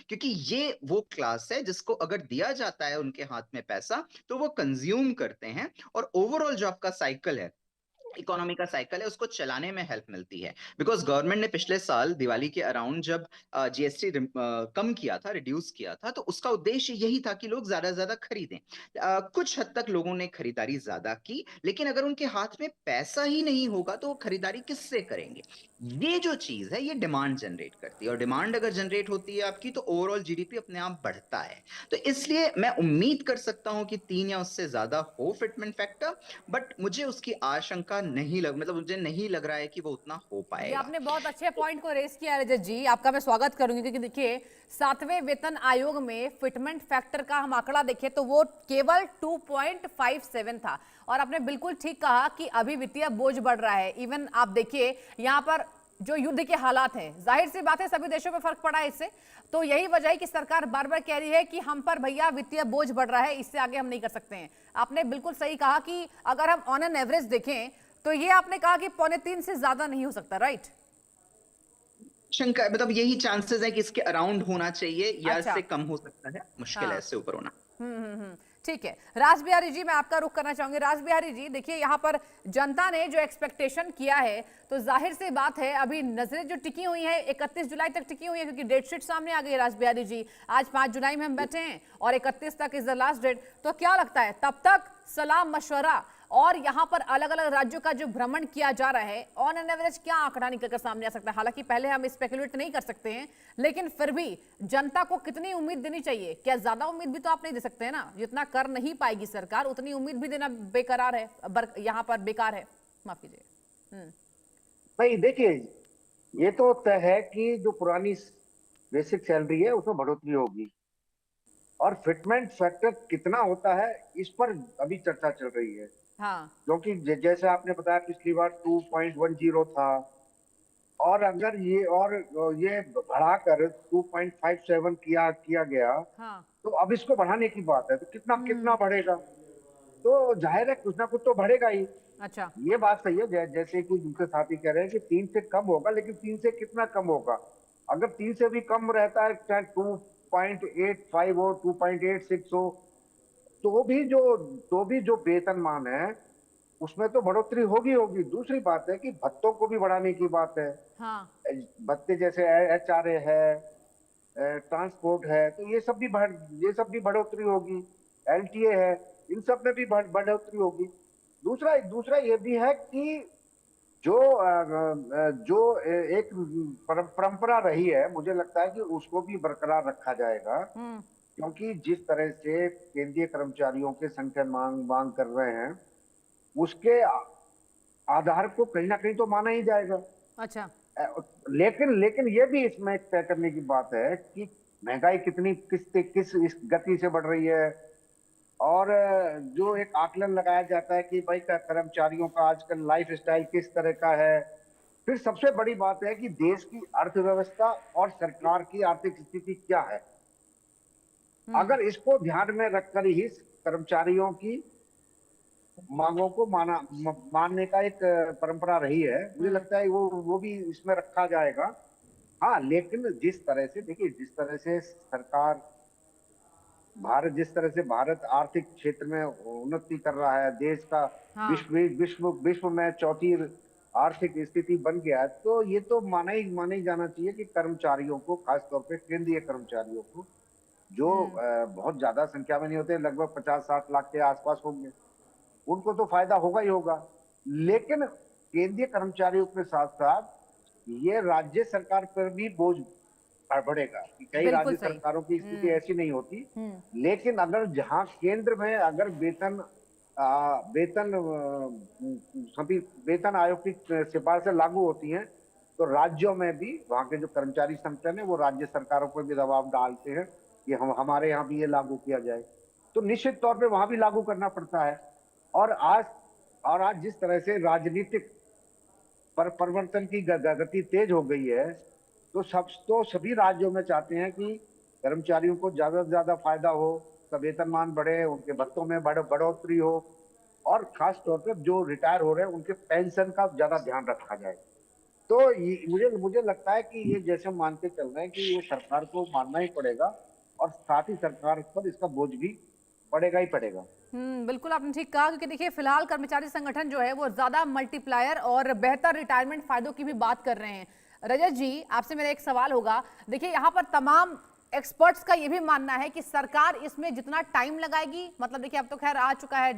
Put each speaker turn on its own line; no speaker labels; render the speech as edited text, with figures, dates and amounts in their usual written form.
क्योंकि ये वो क्लास है जिसको अगर दिया जाता है उनके हाथ में पैसा तो वो कंज्यूम करते हैं, और ओवरऑल जो आपका साइकिल है, इकोनॉमी का साइकिल है, उसको चलाने में हेल्प मिलती है। बिकॉज गवर्नमेंट ने पिछले साल दिवाली के अराउंड जब जीएसटी कम किया था, रिड्यूस किया था, तो उसका उद्देश्य यही था कि लोग ज्यादा से ज्यादा खरीदें। कुछ हद तक लोगों ने खरीदारी ज्यादा की, लेकिन अगर उनके हाथ में पैसा ही नहीं होगा तो वो खरीदारी किससे करेंगे? ये जो चीज है ये डिमांड जनरेट करती है, और डिमांड अगर जनरेट होती है आपकी तो ओवरऑल जीडीपी अपने आप बढ़ता है। तो इसलिए मैं उम्मीद कर सकता हूं कि 3 या उससे ज्यादा हो फिटमेंट फैक्टर, बट मुझे उसकी आशंका नहीं लग मतलब मुझे नहीं लग रहा है कि वो उतना हो
जी,
पाएगा।
आपने बहुत अच्छे पॉइंट को रेस किया रजत जी, आपका मैं स्वागत करूंगी, क्योंकि देखिए 7वें वेतन आयोग में फिटमेंट फैक्टर का हम आंकड़ा देखें तो वो केवल 2.57 था। और आपने बिल्कुल ठीक कहा कि अभी वित्तीय बोझ बढ़ रहा है। इवन आप देखिए यहाँ पर जो युद्ध के हालात हैं, जाहिर सी बात है सभी देशों में फर्क पड़ा है इससे। तो यही वजह है कि सरकार बार बार कह रही है कि हम पर भैया वित्तीय बोझ बढ़ रहा है, इससे आगे हम नहीं कर सकते हैं। आपने बिल्कुल सही कहा कि अगर हम ऑन एन एवरेज देखें तो ये आपने कहा कि 2.25 से ज्यादा नहीं हो सकता, राइट?
शंका मतलब यही चांसेस है कि इसके अराउंड होना चाहिए या
अच्छा।
इससे कम हो सकता है, मुश्किल है
हाँ।
इससे ऊपर होना।
ठीक है, राज बिहारी जी, मैं आपका रुख करना चाहूंगी। राज बिहारी जी, देखिए यहाँ पर जनता ने जो एक्सपेक्टेशन किया है, तो जाहिर सी बात है अभी नजरें जो टिकी हुई है 31 जुलाई तक टिकी हुई है, क्योंकि डेट शीट सामने आ गई है। राज बिहारी जी, आज 5 जुलाई में हम बैठे हैं और 31 तक इज द लास्ट डेट। तो क्या लगता है तब तक सलाह मशवरा और यहाँ पर अलग अलग राज्यों का जो भ्रमण किया जा रहा है, ऑन एन एवरेज क्या आंकड़ा निकलकर सामने आ सकता है? हालांकि पहले हम स्पेकुलेट नहीं कर सकते हैं, लेकिन फिर भी जनता को कितनी उम्मीद देनी चाहिए? क्या ज्यादा उम्मीद भी तो आप नहीं दे सकते हैं ना, जितना कर नहीं पाएगी सरकार उतनी उम्मीद भी देना बेकरार है, यहाँ पर बेकार है, माफ कीजिए।
नहीं, देखिए, ये तो तय है कि जो पुरानी बेसिक सैलरी है उसमें बढ़ोतरी होगी। और फिटमेंट फैक्टर कितना होता है इस पर अभी चर्चा चल रही है।
हाँ।
क्योंकि जैसे आपने बताया पिछली बार 2.10 था, और अगर ये बढ़ाकर 2.57 किया गया,
हाँ।
तो अब इसको बढ़ाने की बात है, तो कितना कितना बढ़ेगा? तो जाहिर है कुछ ना कुछ तो बढ़ेगा ही।
अच्छा।
ये बात सही है, जैसे कि दूसरे साथी कह रहे हैं कि 3 से कम होगा, लेकिन 3 से कितना कम होगा? अगर 3 से भी कम रहता है, चाहे 2.85 हो, 2.86 हो, तो भी जो तो भी जो वेतनमान है उसमें तो बढ़ोतरी होगी होगी। दूसरी बात है कि भत्तों को भी बढ़ाने की बात है।
हाँ।
भत्ते जैसे एचआरए है, ट्रांसपोर्ट है, तो ये सब भी बढ़ोतरी होगी। एलटीए है, इन सब में भी बढ़ोतरी होगी। दूसरा दूसरा ये भी है कि जो एक परंपरा रही है, मुझे लगता है कि उसको भी बरकरार रखा जाएगा। क्योंकि जिस तरह से केंद्रीय कर्मचारियों के संगठन मांग मांग कर रहे हैं, उसके आधार को कहीं ना कहीं तो माना ही जाएगा।
अच्छा।
लेकिन लेकिन ये भी इसमें एक तय करने की बात है कि महंगाई कितनी किस इस गति से बढ़ रही है। और जो एक आकलन लगाया जाता है कि भाई कर्मचारियों का आजकल लाइफ स्टाइल किस तरह का है। फिर सबसे बड़ी बात है कि देश की अर्थव्यवस्था और सरकार की आर्थिक स्थिति क्या है। अगर इसको ध्यान में रखकर ही कर्मचारियों की मांगों को मानने का एक परंपरा रही है, मुझे लगता है वो भी इसमें रखा जाएगा। हाँ, लेकिन जिस तरह से देखिए, जिस तरह से भारत आर्थिक क्षेत्र में उन्नति कर रहा है, देश का
हाँ।
विश्व विश्व विश्व में चौथी आर्थिक स्थिति बन गया है, तो ये तो माना ही जाना चाहिए कि कर्मचारियों को, खासतौर पे केंद्रीय कर्मचारियों को, जो बहुत ज्यादा संख्या में नहीं होते, लगभग 50-60 लाख के आसपास होंगे, उनको तो फायदा होगा ही होगा। लेकिन केंद्रीय कर्मचारियों के साथ साथ ये राज्य सरकार पर भी बोझ बढ़ेगा कि कई
बिल्कुल
राज्य
सही।
सरकारों की स्थिति ऐसी नहीं होती।
हम्म।
लेकिन अगर जहां केंद्र में अगर वेतन सभी वेतन आयोग की सिफारिशें लागू होती हैं, तो राज्यों में भी वहां के जो कर्मचारी संगठन है वो राज्य सरकारों पर भी दबाव डालते हैं कि हमारे यहाँ भी ये लागू किया जाए। तो निश्चित तौर पे वहां भी लागू करना पड़ता है। और आज आज जिस तरह से राजनीतिक परिवर्तन की गति तेज हो गई है, तो सभी राज्यों में चाहते हैं कि कर्मचारियों को ज्यादा से ज्यादा फायदा हो, उसका वेतनमान बढ़े, उनके भत्तों में बढ़ोतरी हो, और खास तौर पर जो रिटायर हो रहे हैं उनके पेंशन का ज्यादा ध्यान रखा जाए। तो मुझे मुझे लगता है कि ये जैसे मान के चल रहे हैं कि ये सरकार को मानना ही पड़ेगा, और साथ ही सरकार पर इसका बोझ भी पड़ेगा ही पड़ेगा।
बिल्कुल आपने ठीक कहा, क्योंकि देखिए फिलहाल कर्मचारी संगठन जो है वो ज्यादा मल्टीप्लायर और बेहतर रिटायरमेंट फायदों की भी बात कर रहे हैं। रजत जी, आपसे मेरा एक सवाल होगा, देखिए यहाँ पर तमाम एक्सपर्ट्स का ये भी मानना है कि सरकार इसमें जितना टाइम लगाएगी, मतलब देखिए अब तो खैर आ चुका है